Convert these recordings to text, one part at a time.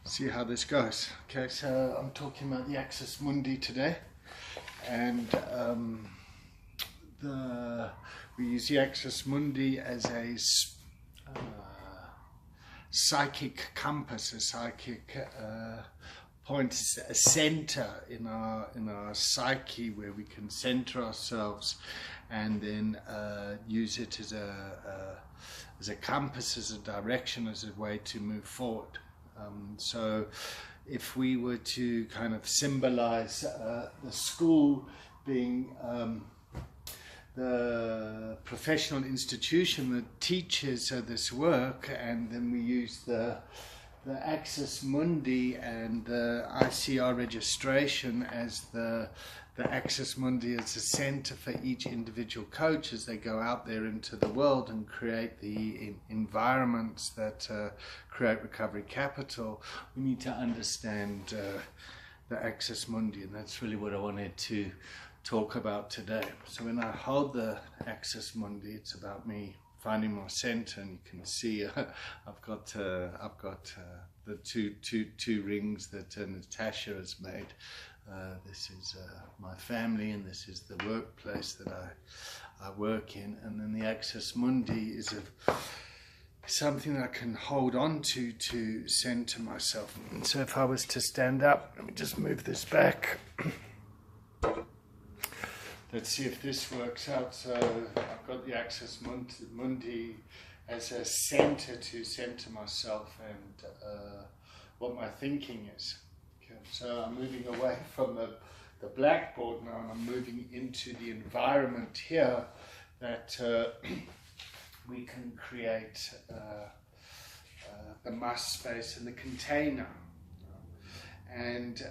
see how this goes. Okay, so I'm talking about the Axis Mundi today, and we use the Axis Mundi as a psychic compass, a psychic point, a center in our psyche where we can center ourselves, and then use it as a compass, as a direction, as a way to move forward. So if we were to kind of symbolize the school being the professional institution that teaches this work, and then we use the Axis Mundi and the ICR registration as the Axis Mundi as a center for each individual coach as they go out there into the world and create the environments that create recovery capital. We need to understand the Axis Mundi, and that's really what I wanted to talk about today. So when I hold the Axis Mundi, it's about me finding my center, and you can see I've got the two rings that Natasha has made. This is my family, and this is the workplace that I work in. And then the Axis Mundi is something that I can hold on to center myself. And so if I was to stand up, let me just move this back. Let's see if this works out. So I've got the Axis Mundi as a center to center myself and what my thinking is. Okay, so I'm moving away from the blackboard now, and I'm moving into the environment here that we can create the must space and the container. And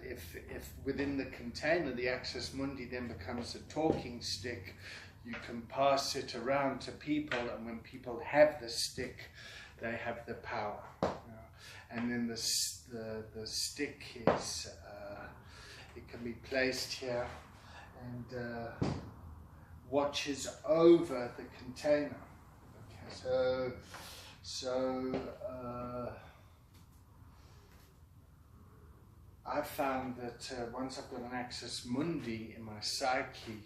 if within the container the Axis Mundi then becomes a talking stick, you can pass it around to people, and when people have the stick, they have the power. And then the stick is it can be placed here and watches over the container. Okay, so I found that once I've got an Axis Mundi in my psyche,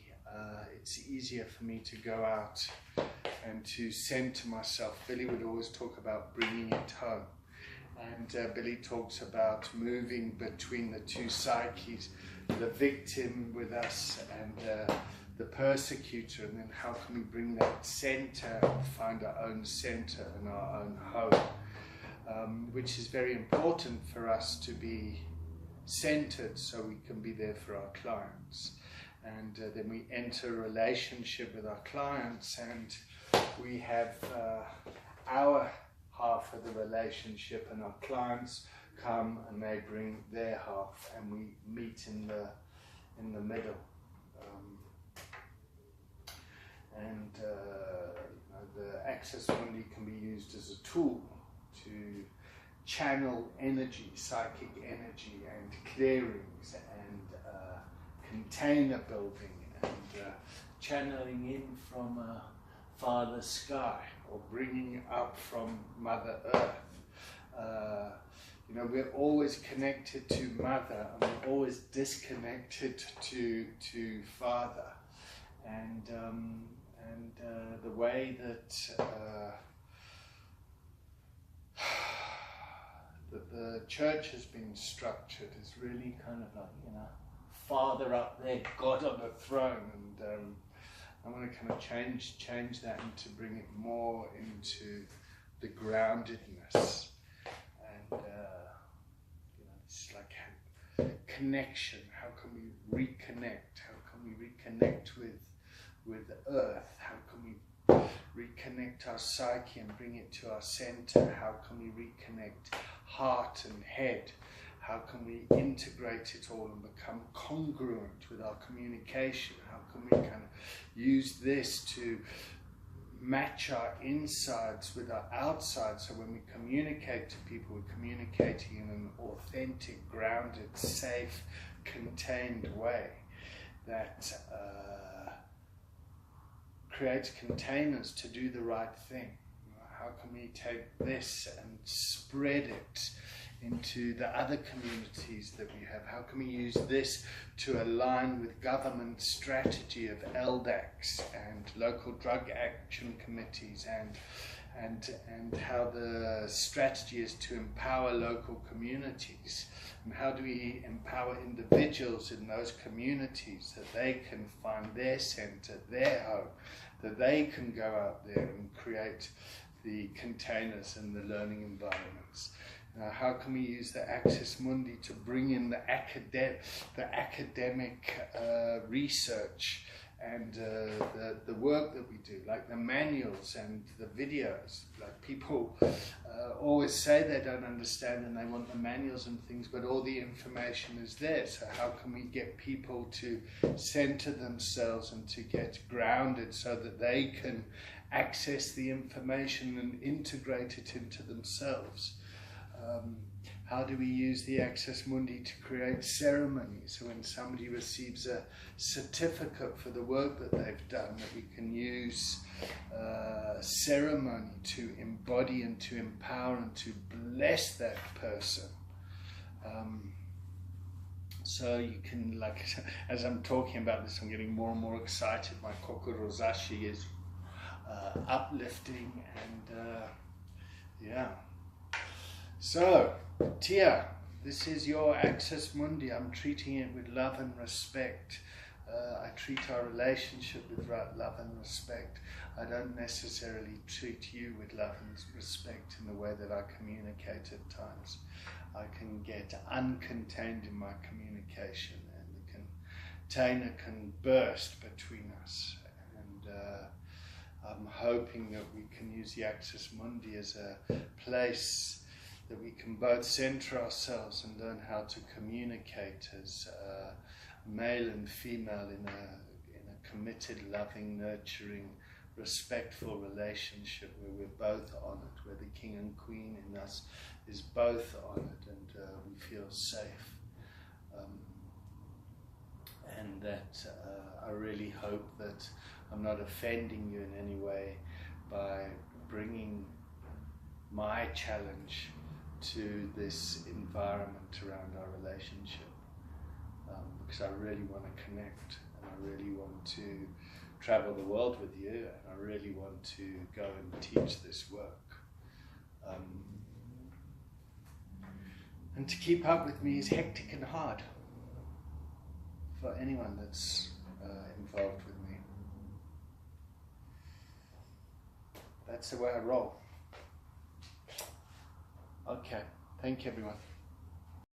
it's easier for me to go out and to center myself. Billy would always talk about bringing it home. And Billy talks about moving between the two psyches, the victim with us and the persecutor, and then how can we bring that center and find our own center and our own home, which is very important for us to be centered so we can be there for our clients. And then we enter a relationship with our clients, and we have our half of the relationship, and our clients come and they bring their half, and we meet in the middle. The Axis Mundi can be used as a tool to channel energy, psychic energy, and clearings, and container building, and channeling in from Father Sky, or bringing up from Mother Earth. We're always connected to Mother, and we're always disconnected to Father, and the way that the church has been structured is really kind of like, Father up there, God on the throne, and I want to kind of change that and to bring it more into the groundedness, and it's like connection. How can we reconnect? How can we reconnect with Earth? How can we reconnect our psyche and bring it to our center? How can we reconnect heart and head? How can we integrate it all and become congruent with our communication? How can we kind of use this to match our insides with our outsides, so when we communicate to people, we're communicating in an authentic, grounded, safe, contained way that creates containers to do the right thing. How can we take this and spread it into the other communities that we have? How can we use this to align with government strategy of LDACs and local drug action committees, and how the strategy is to empower local communities, and how do we empower individuals in those communities that they can find their center, their home, that they can go out there and create the containers and the learning environments. How can we use the Axis Mundi to bring in the academic research and the work that we do, like the manuals and the videos. Like people always say they don't understand and they want the manuals and things, but all the information is there. So how can we get people to center themselves and to get grounded so that they can access the information and integrate it into themselves? How do we use the Axis Mundi to create ceremonies? So when somebody receives a certificate for the work that they've done, that we can use ceremony to embody and to empower and to bless that person. So you can, like, as I'm talking about this, I'm getting more and more excited. My kokorozashi is uplifting, and yeah. So, Tia, this is your Axis Mundi. I'm treating it with love and respect. I treat our relationship with love and respect. I don't necessarily treat you with love and respect in the way that I communicate at times. I can get uncontained in my communication, and the container can burst between us. And I'm hoping that we can use the Axis Mundi as a place that we can both center ourselves and learn how to communicate as male and female in a committed, loving, nurturing, respectful relationship where we're both honored, where the king and queen in us is both honored, and we feel safe. And that I really hope that I'm not offending you in any way by bringing my challenge to this environment around our relationship, because I really want to connect, and I really want to travel the world with you, and I really want to go and teach this work. And to keep up with me is hectic and hard for anyone that's involved with me. That's the way I roll. Okay, thank you everyone.